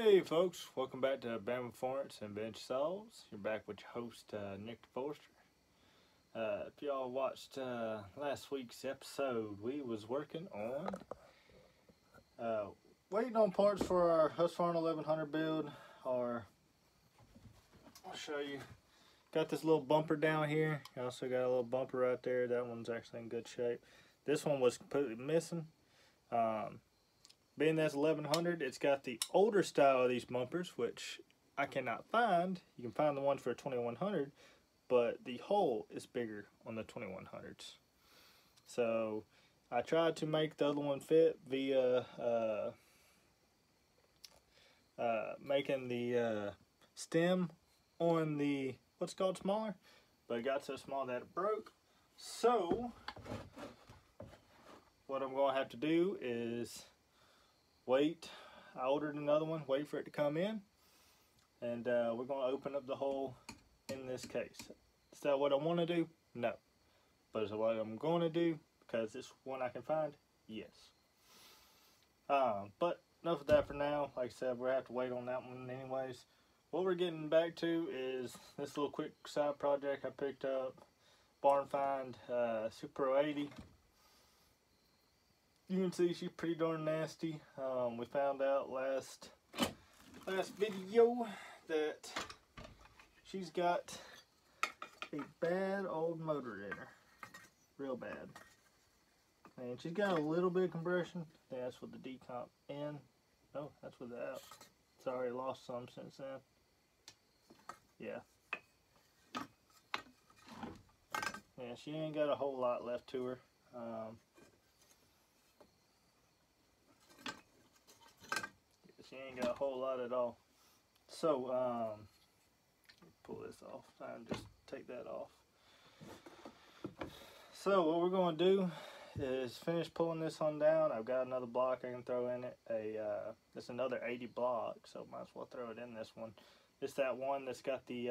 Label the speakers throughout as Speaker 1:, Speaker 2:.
Speaker 1: Hey folks, welcome back to Bama Performance and Bench Saws. You're back with your host, Nick Forster. If y'all watched last week's episode, we was working on waiting on parts for our Husqvarna 1100 build. I'll show you. Got this little bumper down here. You also got a little bumper right there. That one's actually in good shape. This one was completely missing. Being that's 1100, it's got the older style of these bumpers, which I cannot find. You can find the ones for 2100, but the hole is bigger on the 2100s. So I tried to make the other one fit via making the stem on the what's called smaller, but it got so small that it broke. So what I'm going to have to do is wait. I ordered another one, wait for it to come in, and we're going to open up the hole in this case. Is that what I want to do? No. But is it what I'm going to do because it's one I can find? Yes. But enough of that for now. Like I said, we'll have to wait on that one anyways. What we're getting back to is this little quick side project I picked up. Barn Find Super 80. You can see she's pretty darn nasty. We found out last video that she's got a bad old motor in her. Real bad. And she's got a little bit of compression. I think that's with the decomp in. No, that's without. Sorry, lost some since then. Yeah. Yeah, she ain't got a whole lot left to her. She ain't got a whole lot at all. So, pull this off and just take that off. So what we're going to do is finish pulling this one down. I've got another block I can throw in it. It's another 80 block, so might as well throw it in this one. It's that one that's got the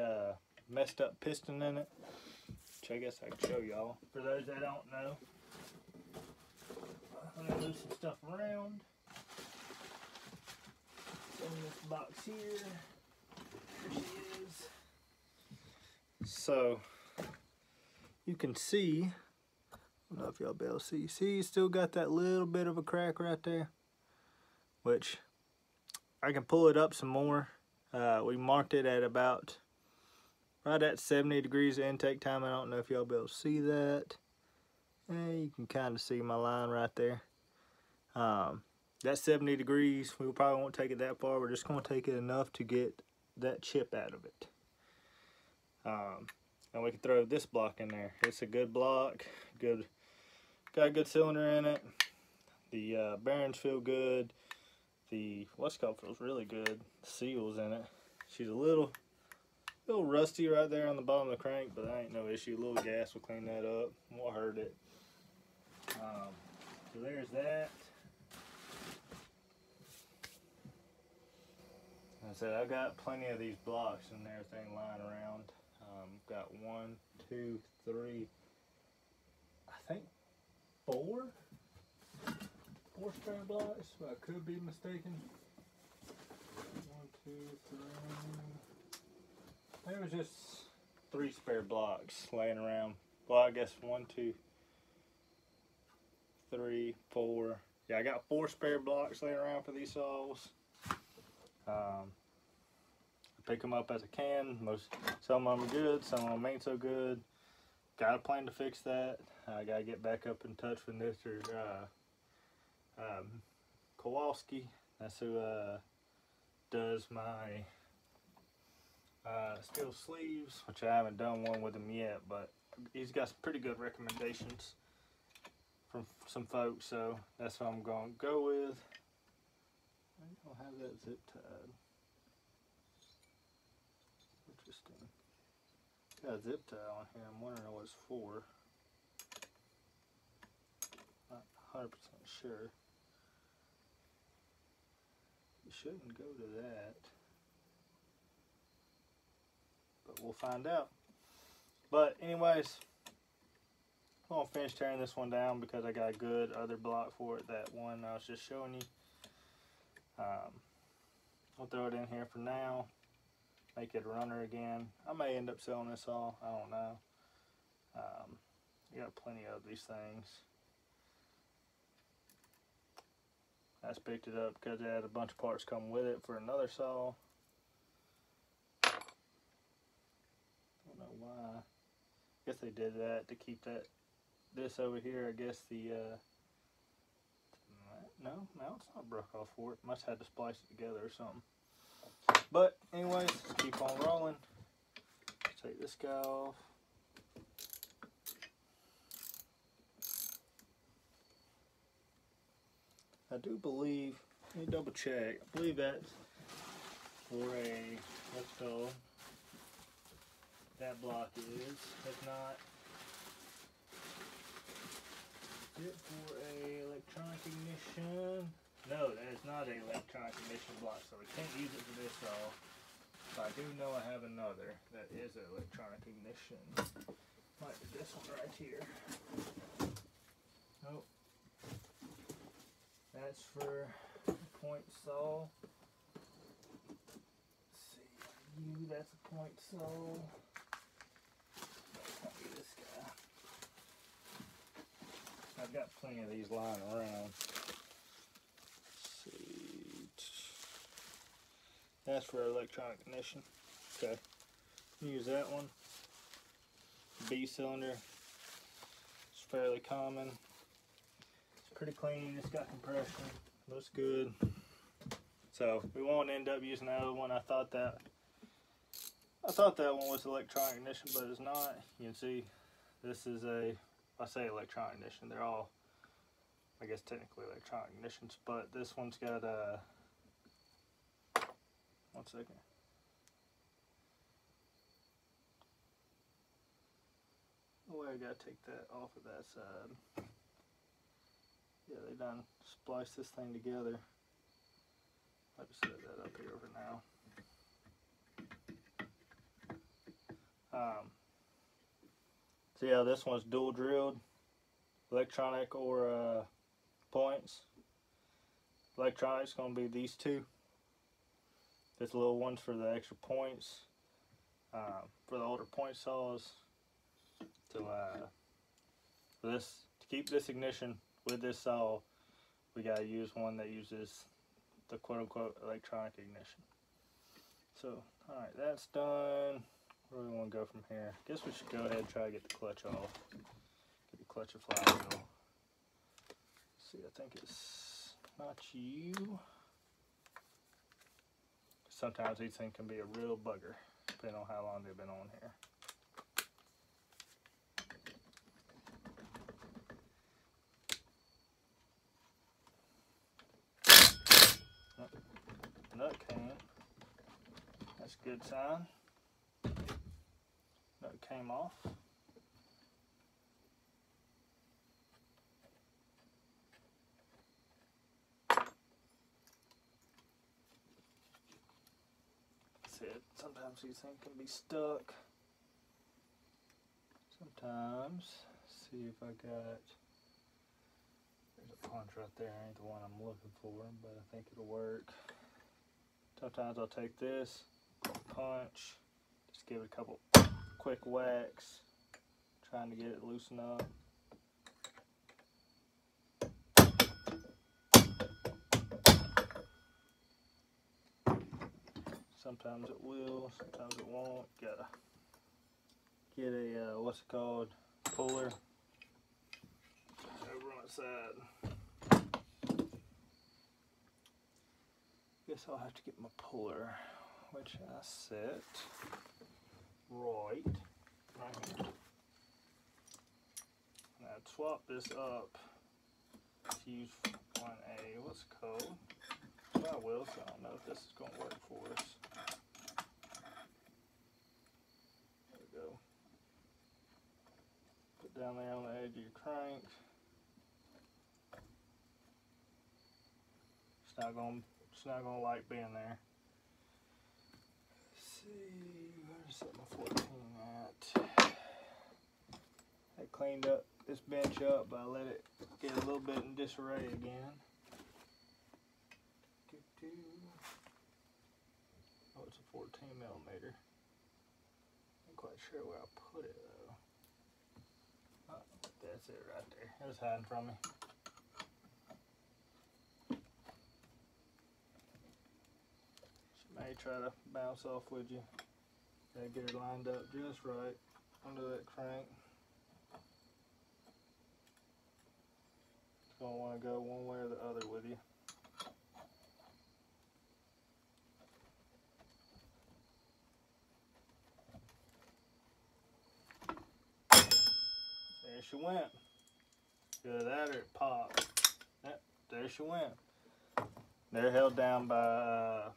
Speaker 1: messed up piston in it, which I guess I can show y'all. For those that don't know, I'm going to move some stuff around. In this box here. There she is. So you can see, I don't know if y'all be able to see. See, you still got that little bit of a crack right there, which I can pull it up some more. We marked it at about right at 70 degrees of intake time. I don't know if y'all be able to see that. You can kind of see my line right there. That's 70 degrees. We probably won't take it that far. We're just going to take it enough to get that chip out of it. And we can throw this block in there. It's a good block. Got a good cylinder in it. The bearings feel good. The what's called feels really good. The seals in it. She's a little rusty right there on the bottom of the crank, but that ain't no issue. A little gas will clean that up. Won't hurt it. So there's that. I said I got plenty of these blocks and everything lying around. Got 1, 2, 3, I think 4 spare blocks, but I could be mistaken. 1, 2, 3. There was just 3 spare blocks laying around. Well, I guess 1, 2, 3, 4. Yeah, I got 4 spare blocks laying around for these saws. I pick them up as I can. Some of them are good, some of them ain't so good. Got a plan to fix that. I gotta get back up in touch with Mr. Kowalski. That's who does my steel sleeves, which I haven't done one with him yet, but he's got some pretty good recommendations from some folks, so that's what I'm gonna go with. I don't have that zip tied. Interesting. Got a zip tie on here. I'm wondering what it's for. Not 100% sure. It shouldn't go to that, but we'll find out. But anyways, I'm gonna finish tearing this one down because I got a good other block for it. That one I was just showing you. I'll throw it in here for now. Make it a runner again. I may end up selling this all. I don't know. I got plenty of these things. I just picked it up because it had a bunch of parts coming with it for another saw. Don't know why. I guess they did that to keep this over here. I guess the no, it's not broke off for it. Must have had to splice it together or something. But anyways, let's keep on rolling. Take this guy off. I do believe, let me double check, I believe that's for a, what's called, that block is. If not, is it for a electronic ignition? No, that is not an electronic ignition block, so we can't use it for this saw. But I do know I have another that is an electronic ignition. Might be this one right here. Nope. That's for point saw. Let's see, that's a point saw. Might be this guy. I've got plenty of these lying around. Let's see. That's for electronic ignition. Okay. Use that one. B cylinder. It's fairly common. Pretty clean, it's got compression, looks good. So we won't end up using that other one. I thought that one was electronic ignition, but it's not. You can see this is I say electronic ignition, they're all, I guess, technically electronic ignitions, but this one's got a, one second. Oh, I gotta take that off of that side. Yeah, they done spliced this thing together. I'll just set that up here for now. So yeah, this one's dual drilled, electronic or points. Electronic's gonna be these two. This little one's for the extra points. For the older point saws, to keep this ignition with this saw, we gotta use one that uses the quote-unquote electronic ignition. So, alright, that's done. Where do we want to go from here? Guess we should go ahead and try to get the clutch off. Get the clutch of flywheel. Let's see, I think it's not you. Sometimes these things can be a real bugger, depending on how long they've been on here. Nut came. That's a good sign. Nut came off. That's it. Sometimes these things can be stuck. Sometimes, see if I got, there's a punch right there. Ain't the one I'm looking for, but I think it'll work. Sometimes I'll take this, punch, just give it a couple quick whacks, trying to get it loosened up. Sometimes it will, sometimes it won't. Gotta get a, what's it called, puller over on the side. Guess I'll have to get my puller, which I set right here. And I'd swap this up to use one A, what's it called? Flywheel, so I don't know if this is going to work for us. There we go. Put down there on the edge of your crank. It's not going to like being there. Let's see, where's set my 14 at? I cleaned up this bench up, but I let it get a little bit in disarray again. wants a 14 millimeter. Not quite sure where I put it though. Oh, that's it right there. It was hiding from me. She may try to bounce off with you. Gotta get her lined up just right under that crank. It's gonna want to go one way or the other with you. There she went. Either that or it popped. Yep, there she went. They're held down by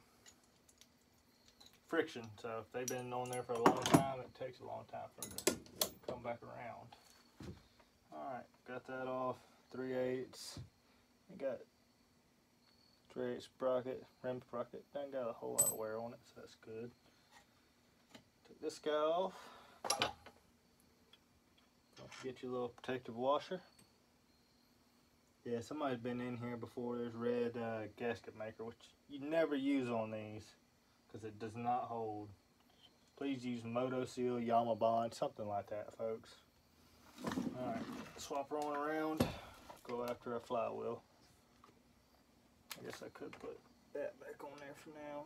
Speaker 1: friction, so if they've been on there for a long time, it takes a long time for them to come back around. Alright, got that off. 3/8. I got 3/8 sprocket, rim sprocket. Doesn't got a whole lot of wear on it, so that's good. Take this guy off. Don't forget your little protective washer. Yeah, somebody's been in here before. There's red gasket maker, which you never use on these because it does not hold. Please use Moto Seal, Yama Bond, something like that, folks. Alright, swap her on around. Go after a flywheel. I guess I could put that back on there for now.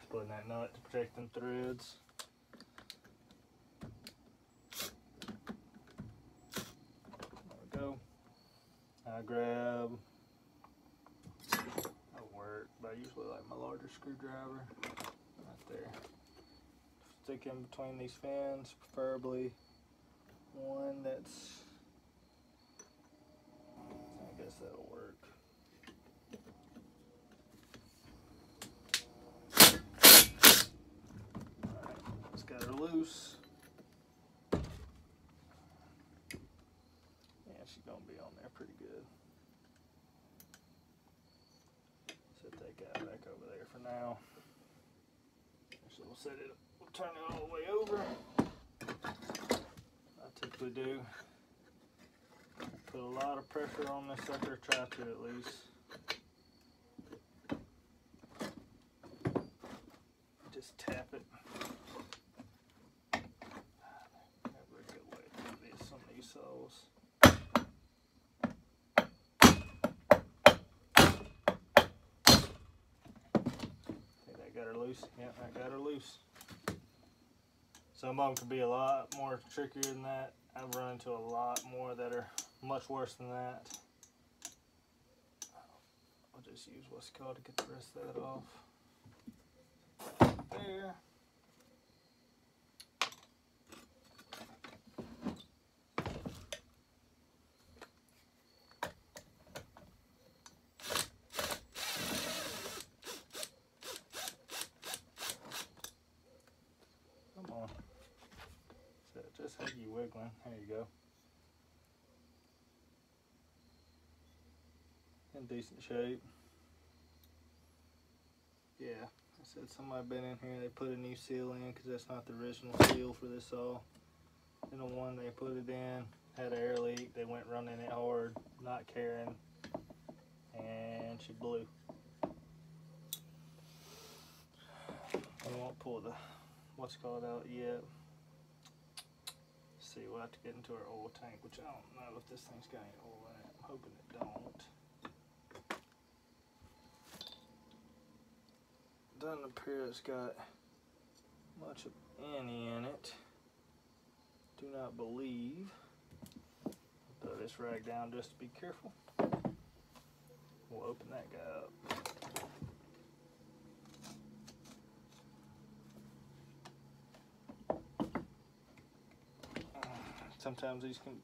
Speaker 1: Splitting that nut to protect them threads. Go. I grab, that'll work, but I usually like my larger screwdriver right there. Stick in between these fins, preferably one that's, I guess that'll work. Alright, let's get her loose. She's gonna be on there pretty good. Set that guy back over there for now. So we'll set it, we'll turn it all the way over. I typically do. Put a lot of pressure on this sucker, try to at least. Just tap it. Never a good way to do this on these saws. Got her loose. Yep, I got her loose. Some of them could be a lot more trickier than that. I've run into a lot more that are much worse than that. I'll just use what's called to get the rest of that off. There. Just have you wiggling. There you go. In decent shape. Yeah, I said somebody been in here. They put a new seal in because that's not the original seal for this saw. And the one they put it in had an air leak. They went running it hard, not caring, and she blew. I won't pull the what's called out yet. See, we'll have to get into our oil tank, which I don't know if this thing's got any oil in it. I'm hoping it don't. Doesn't appear it's got much of any in it. Do not believe. Throw this rag down just to be careful. We'll open that guy up. Sometimes these things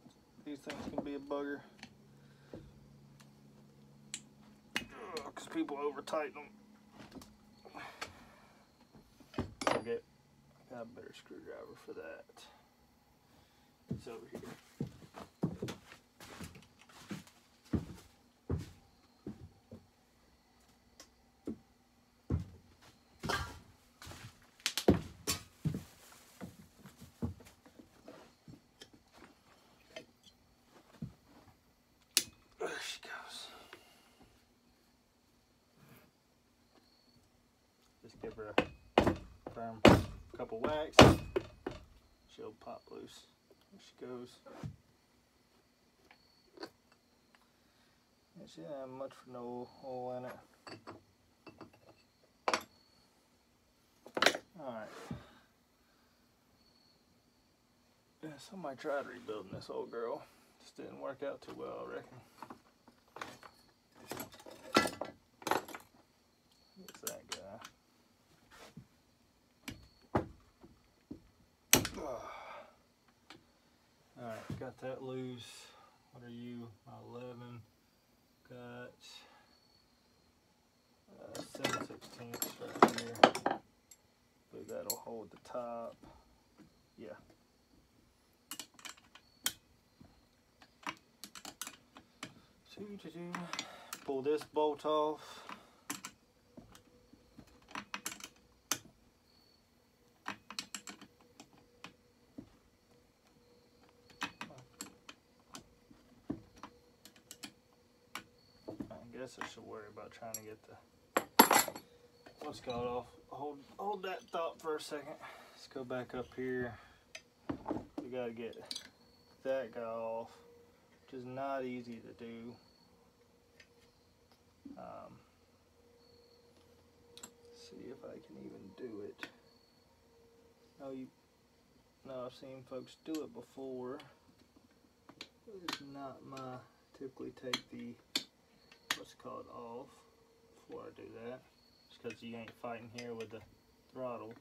Speaker 1: can be a bugger because people over tighten them. I got a better screwdriver for that. It's over here. Just give her a firm couple whacks. She'll pop loose. There she goes. And she didn't have much for no oil in it. Alright. Yeah, somebody tried rebuilding this old girl. Just didn't work out too well, I reckon. What's that guy? Alright, got that loose. What are you? My 11. Got 7/16 right here. But that'll hold the top. Yeah. Pull this bolt off. I guess I should worry about trying to get the what's called off. Hold that thought for a second. Let's go back up here. We gotta get that guy off, which is not easy to do. See if I can even do it. No, I've seen folks do it before. It's not my typically take the what's called off before I do that. Just because you ain't fighting here with the throttle.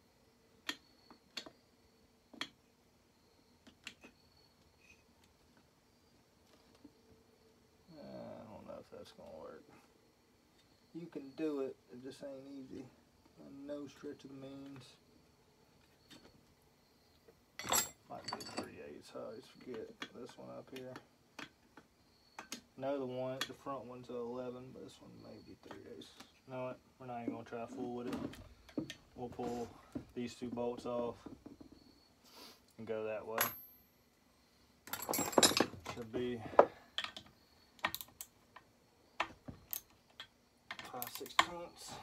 Speaker 1: I don't know if that's gonna work. You can do it, it just ain't easy. No stretch of the means. Might be 3/8. I always forget this one up here. No, the front one's a 11, but this one may be 3/8. You know what? We're not even gonna try to fool with it. We'll pull these two bolts off and go that way. Should be 5/16.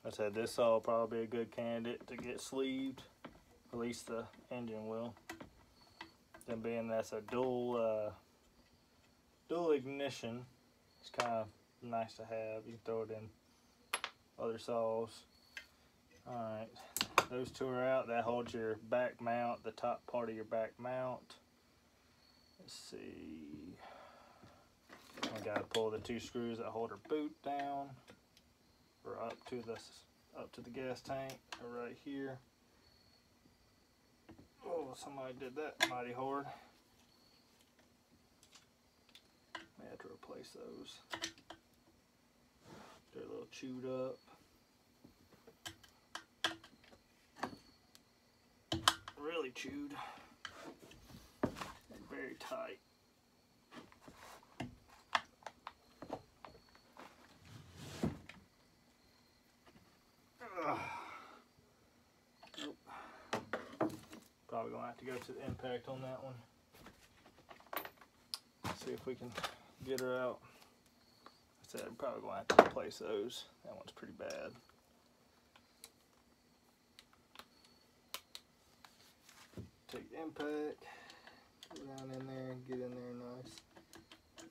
Speaker 1: I said this saw will probably be a good candidate to get sleeved, at least the engine will. Then being that's a dual ignition, it's kind of nice to have. You can throw it in other saws. Alright, those two are out. That holds your back mount, the top part of your back mount. Let's see. I gotta pull the two screws that hold her boot down, or up to the gas tank, or right here. Oh, somebody did that mighty hard. I had to replace those. They're a little chewed up. Really chewed. And very tight. Nope. Probably gonna have to go to the impact on that one. See if we can get her out. I said I'm probably gonna have to replace those. That one's pretty bad. Take the impact, go down in there and get in there nice.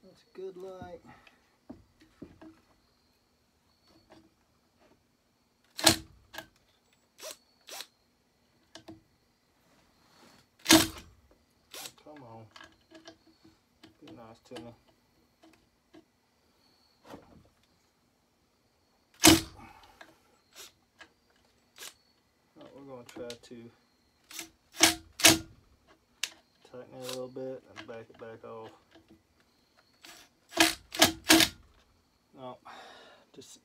Speaker 1: That's a good light. Come on. Be nice to me. Right, we're going to try to tighten it a little bit and back it back off. No, just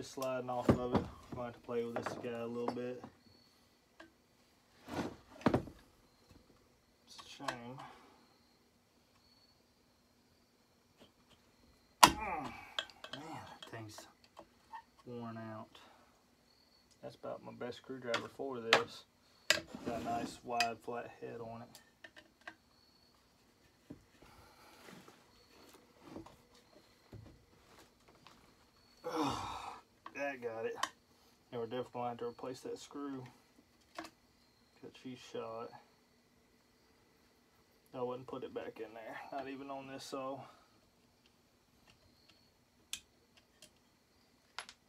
Speaker 1: sliding off of it. I'm going to have to play with this guy a little bit. It's a shame. worn out. That's about my best screwdriver for this. Got a nice wide flat head on it. Oh, that got it. And we're definitely going to have to replace that screw because she's shot. I wouldn't put it back in there, not even on this saw.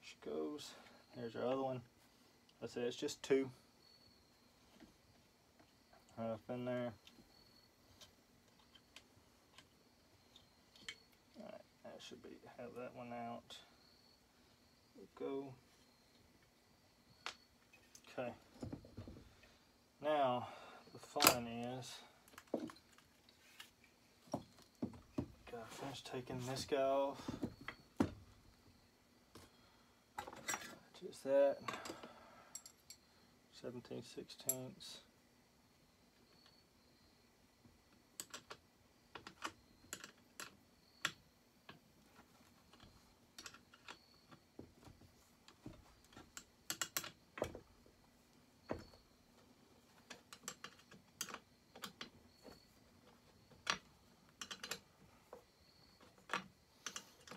Speaker 1: She goes. There's our other one. I said it's just two. Up in there. Alright, that should be, have that one out. Go. Okay. Now, the fun is, gotta finish taking this guy off. Just that. 17/16.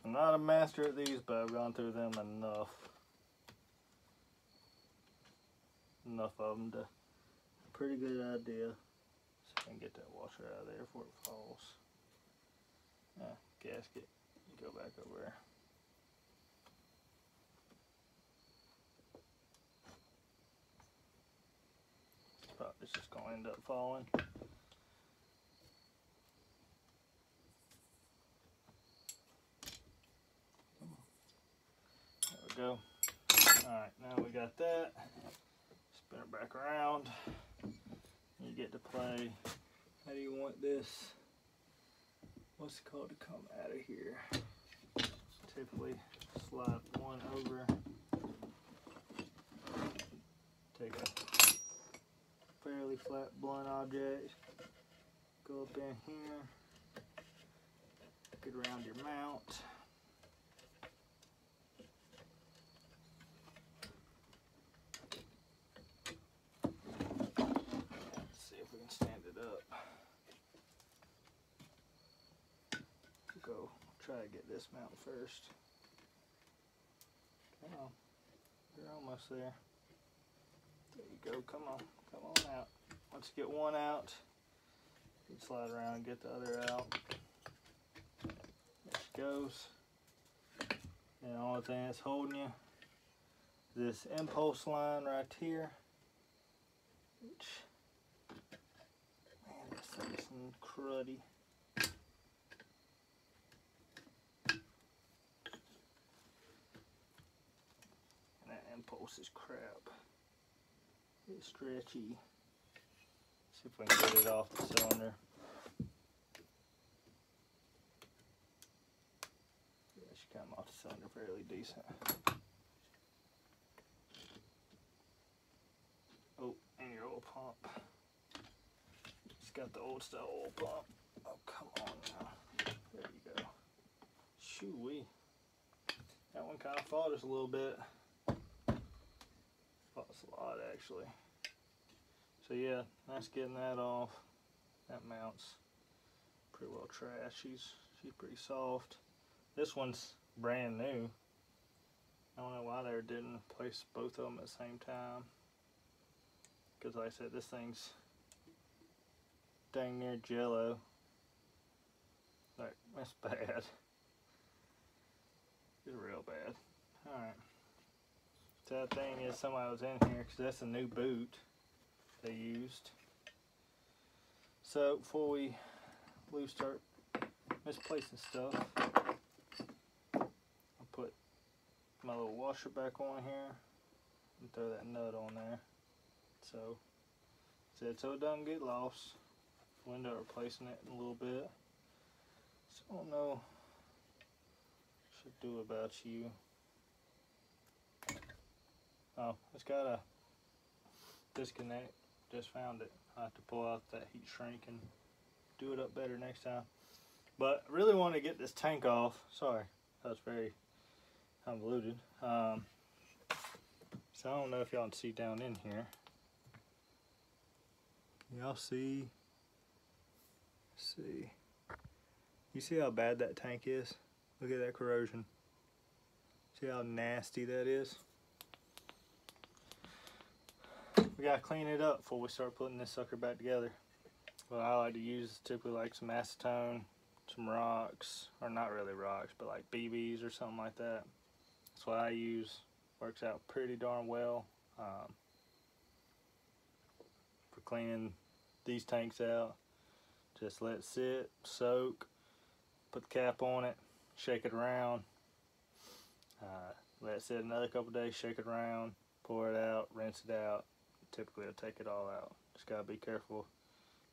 Speaker 1: I'm not a master at these, but I've gone through them enough. Enough of them to a pretty good idea. So I can get that washer out of there before it falls. Gasket, you go back over there. It's just going to end up falling. There we go. Alright, now we got that. Spin it back around. You get to play. How do you want this? What's it called to come out of here? Typically slide one over. Take a fairly flat blunt object. Go up in here. Get around your mount. Go try to get this mount first. Come on, you're almost there. There you go, come on out. Once you get one out, you can slide around and get the other out. There she goes. And the only thing that's holding you, this impulse line right here, which, man, this thing's cruddy. Impulse is crap. It's stretchy. See if we can get it off the cylinder. Yeah, she came off the cylinder fairly decent. Oh, and your oil pump. It's got the old style oil pump. Oh, come on now. There you go. Shoo-wee. That one kind of fought us a little bit. That's a lot actually. So yeah, that's getting that off. That mount's pretty well trashed. She's pretty soft. This one's brand new. I don't know why they didn't place both of them at the same time. Because like I said, this thing's dang near jello. Like, that's bad. It's real bad. Alright. So that thing is, somebody was in here because that's a new boot they used. So before we start misplacing stuff, I'll put my little washer back on here and throw that nut on there. So it doesn't get lost. We'll end up replacing it in a little bit. So I don't know what I should do about you. Oh, it's got a disconnect. Just found it. I have to pull out that heat shrink and do it up better next time. But I really want to get this tank off. Sorry, that was very convoluted. So I don't know if y'all can see down in here. Y'all see? Let's see. You see how bad that tank is? Look at that corrosion. See how nasty that is? We gotta clean it up before we start putting this sucker back together. What I like to use is typically like some acetone, some rocks, or not really rocks, but like BBs or something like that. That's what I use. Works out pretty darn well for cleaning these tanks out. Just let it sit, soak, put the cap on it, shake it around, let it sit another couple days, shake it around, pour it out, rinse it out. Typically it'll take it all out. Just gotta be careful.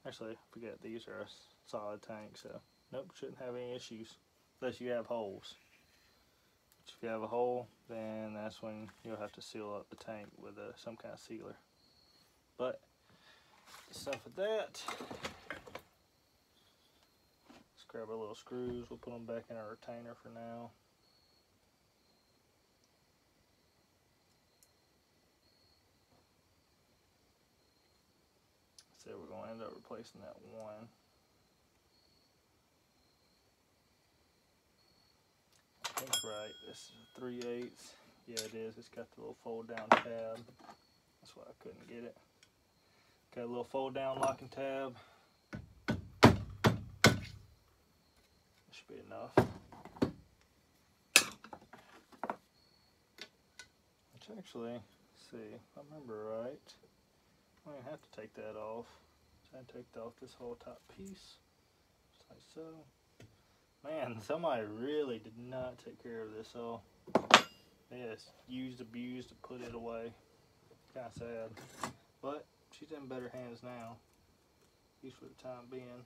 Speaker 1: Actually, forget, these are a solid tank, so nope, shouldn't have any issues unless you have holes. If you have a hole, then that's when you'll have to seal up the tank with some kind of sealer. But enough of that. Let's grab our little screws. We'll put them back in our retainer for now. So we're going to end up replacing that one. I think right. This is a 3/8. Yeah, it is. It's got the little fold down tab. That's why I couldn't get it. Got a little fold down locking tab. Should be enough. Which actually, let's see, if I remember right, I don't even have to take that off. So I take off this whole top piece, just like so. Man, somebody really did not take care of this all. They just used, abused, to put it away. Kind of sad. But she's in better hands now, at least for the time being.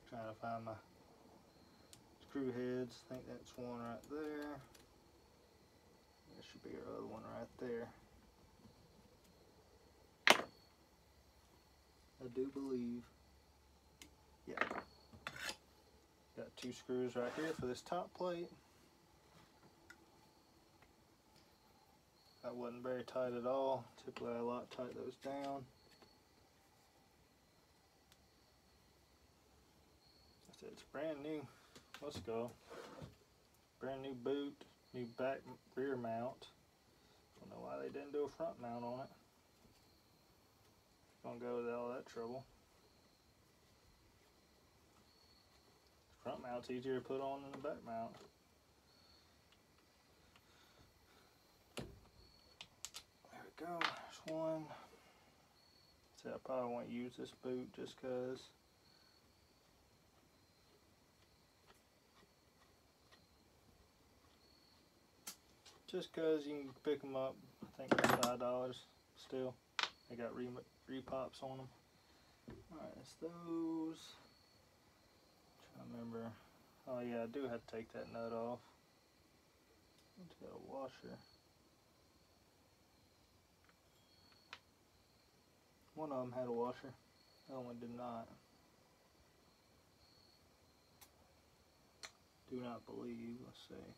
Speaker 1: Trying to find my screw heads. I think that's one right there. There should be our other one right there. I do believe. Yeah. Got 2 screws right here for this top plate. That wasn't very tight at all. Typically I lot tight those down. It's brand new. Let's go. Brand new boot, new back rear mount. Don't know why they didn't do a front mount on it. Gonna go with all that trouble. Front mount's easier to put on than the back mount. There we go. There's one. See, I probably won't use this boot just cause. Just cause you can pick them up, I think they're $5 still. They got repops on them. Alright, it's those. Trying to remember. Oh yeah, I do have to take that nut off. It's got a washer. One of them had a washer. The other one did not. Do not believe. Let's see.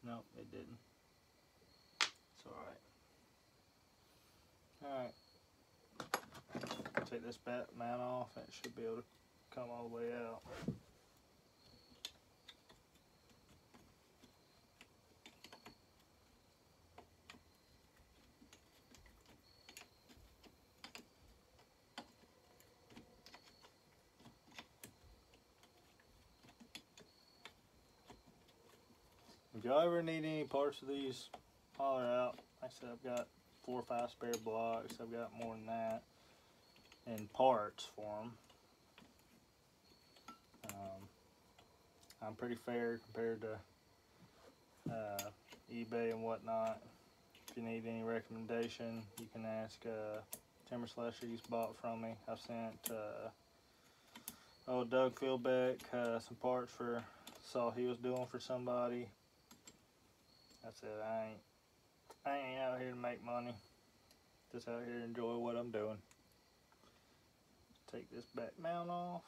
Speaker 1: Nope, it didn't. It's alright. Alright. Take this back mount off and it should be able to come all the way out. If y'all ever need any parts of these, holler out. Like I said, I've got 4 or 5 spare blocks. I've got more than that. And parts for them. I'm pretty fair compared to eBay and whatnot. If you need any recommendation, you can ask Timber Slasher. He's bought from me. I've sent old Doug Philbeck some parts for, saw he was doing for somebody. I said, I ain't out here to make money. just out here enjoy what I'm doing. Take this back mount off.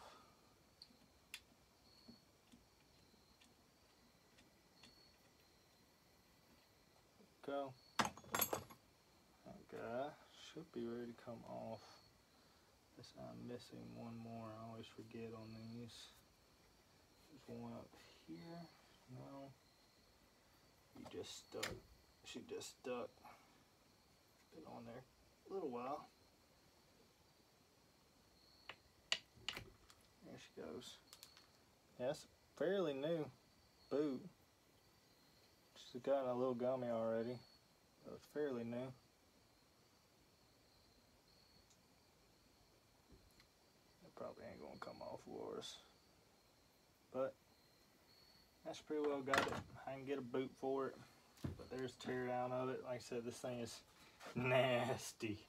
Speaker 1: Go. Okay, should be ready to come off. Guess I'm missing one more. I always forget on these. There's one up here. No. You just stuck. She just stuck. Been on there a little while. There she goes. Yeah, it's fairly new boot. She's gotten a little gummy already, but it's fairly new. It probably ain't gonna come off for us, but that's pretty well got it. I can get a boot for it, but there's a tear down of it. Like I said, this thing is nasty,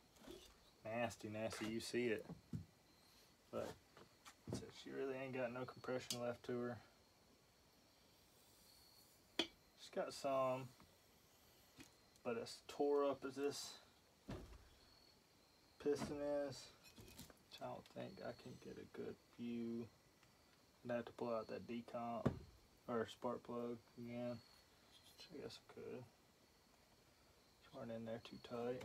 Speaker 1: nasty, nasty. You see it, but she really ain't got no compression left to her. She's got some, but as tore up as this piston is, I don't think I can get a good view. I'd have to pull out that decomp or spark plug again. Which I guess I could. She weren't in there too tight.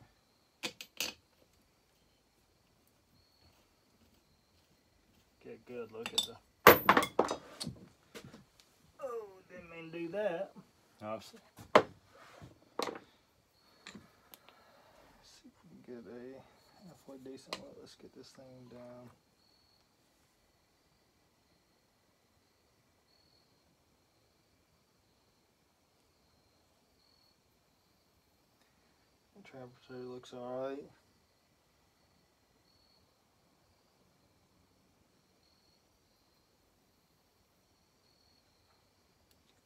Speaker 1: Get a good look at the. Oh, didn't mean to do that. Obviously. Let's see if we can get a halfway decent look. Let's get this thing down. The temperature looks alright.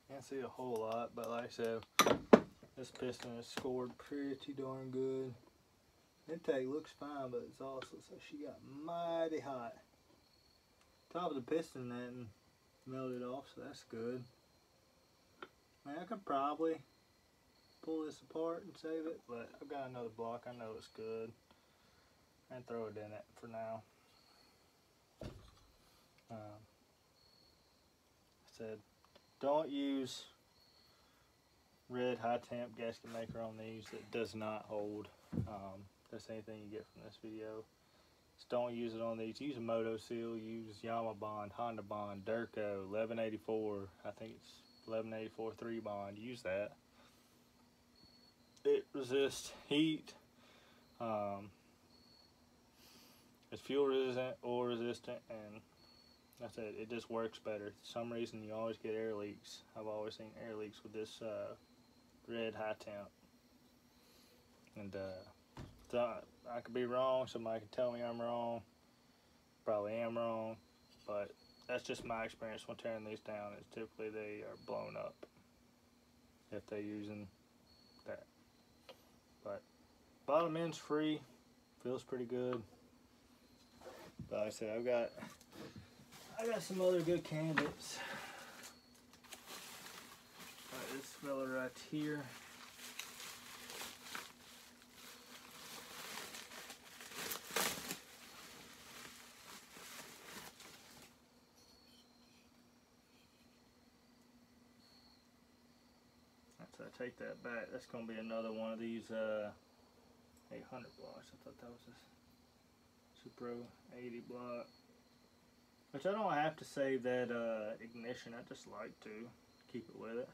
Speaker 1: Can't see a whole lot, but like I said, this piston is scored pretty darn good. Intake looks fine, but it's also, so she got mighty hot. Top of the piston then melted off, so that's good. Man, I could probably pull this apart and save it, but I've got another block. I know it's good. And throw it in it for now. I said, don't use red high temp gasket maker on these. It does not hold. That's anything you get from this video. Just don't use it on these. Use a Moto Seal, use Yamaha Bond, Honda Bond, Durco, 1184. I think it's 1184 3 Bond. Use that. It resists heat. It's fuel resistant, oil resistant, and that's it. It just works better. For some reason, you always get air leaks. I've always seen air leaks with this red high temp. And so I could be wrong. Somebody could tell me I'm wrong. Probably am wrong, but that's just my experience when tearing these down. Is typically they are blown up if they're using that. But bottom end's free. Feels pretty good. But like I said, I got some other good candidates. Like this fella right here. So I take that back. That's going to be another one of these 800 blocks. I thought that was a Supro 80 block. Which I don't have to save that ignition. I just like to keep it with it.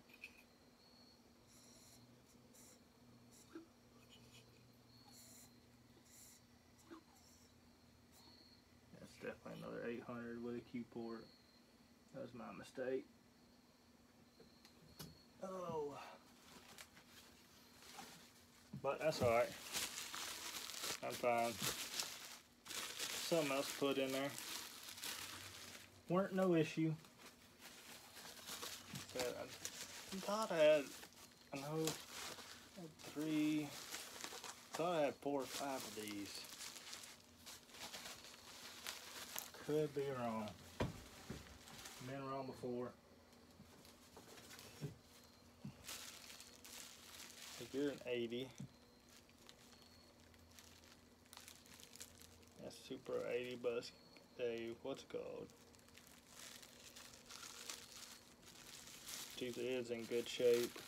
Speaker 1: That's definitely another 800 with a Q port. That was my mistake. Oh. But that's alright. I'm fine. Something else to put in there. Weren't no issue. So I thought I had, I know, I thought I had 4 or 5 of these. Could be wrong. Been wrong before. If you're an 80, That's Super 80 bus. What's it called? Geez, it is in good shape.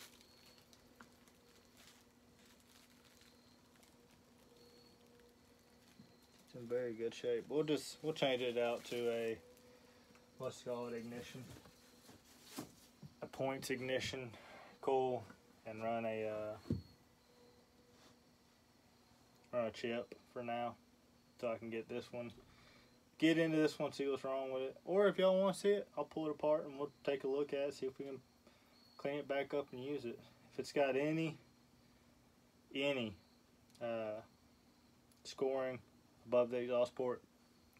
Speaker 1: It's in very good shape. We'll change it out to a, what's it called, ignition. A points ignition coil, and run a chip for now, so I can get into this one, see what's wrong with it. Or if y'all want to see it, I'll pull it apart and we'll take a look at it, see if we can clean it back up and use it. If it's got any scoring above the exhaust port,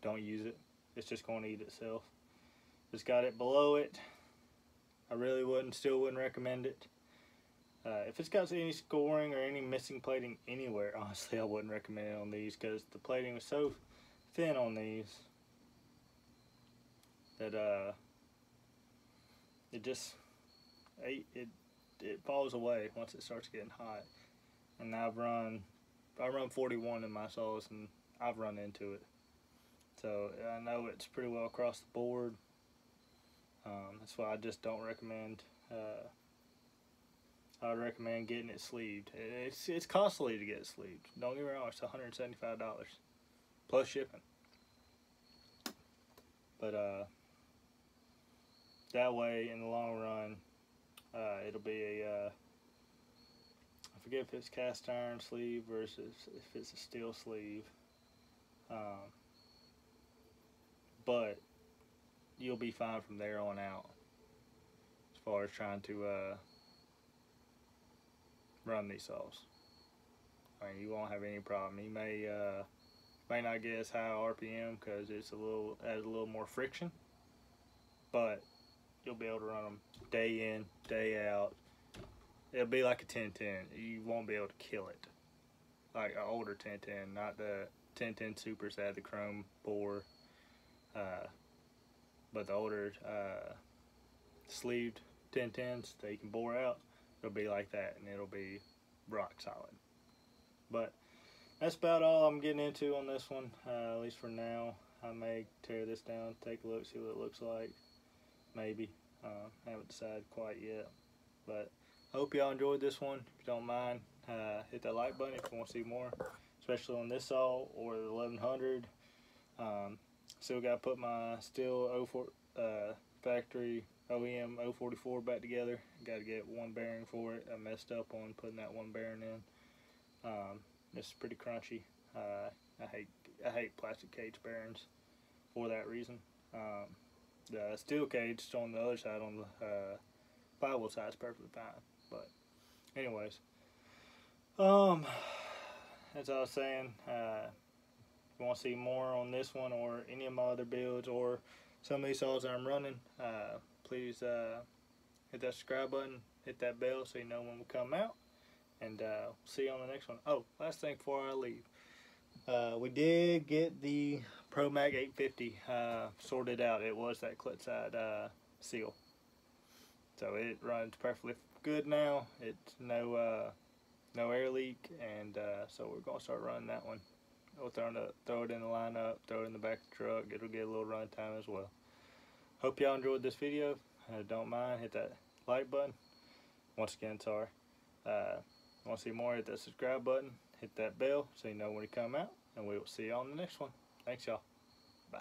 Speaker 1: don't use it. It's just going to eat itself. If it's got it below it, I really still wouldn't recommend it. If it's got any scoring or any missing plating anywhere, honestly, I wouldn't recommend it on these, because the plating was so thin on these that it falls away once it starts getting hot. And I run 41 in my saws, and I've run into it, so I know it's pretty well across the board. That's why I just don't recommend. I would recommend getting it sleeved. It's costly to get it sleeved. Don't get me wrong, it's $175 plus shipping. But that way, in the long run, it'll be a I forget if it's cast iron sleeve versus if it's a steel sleeve. But you'll be fine from there on out as far as trying to run these saws. I mean, you won't have any problem. You may not get as high RPM because it's adds a little more friction, but you'll be able to run them day in, day out. It'll be like a 1010. You won't be able to kill it like an older 1010, not the 1010 Supers that had the chrome bore, but the older sleeved 1010s that you can bore out. It'll be like that, and it'll be rock solid. But that's about all I'm getting into on this one, at least for now. I may tear this down, take a look, see what it looks like. Maybe. Haven't decided quite yet. But I hope y'all enjoyed this one. If you don't mind, hit that like button if you want to see more, especially on this saw or the 1100. Still got to put my Steel factory OEM 044 back together. Got to get one bearing for it. I messed up on putting that one bearing in. This is pretty crunchy. I hate plastic cage bearings for that reason. The steel cage on the other side, on the 5-wheel side, is perfectly fine. But anyways, as I was saying, if you want to see more on this one or any of my other builds or some of these saws that I'm running, please hit that subscribe button, hit that bell so you know when we come out, and see you on the next one. Oh, last thing before I leave, we did get the Pro Mag 850 sorted out. It was that clit side seal, so it runs perfectly good now. It's no air leak, and so we're gonna start running that one. We'll throw it in the lineup, throw it in the back of the truck. It'll get a little run time as well. Hope y'all enjoyed this video. Don't mind, hit that like button. Once again, sorry. Want to see more, hit that subscribe button, hit that bell so you know when we come out, and we will see you on the next one. Thanks, y'all. Bye.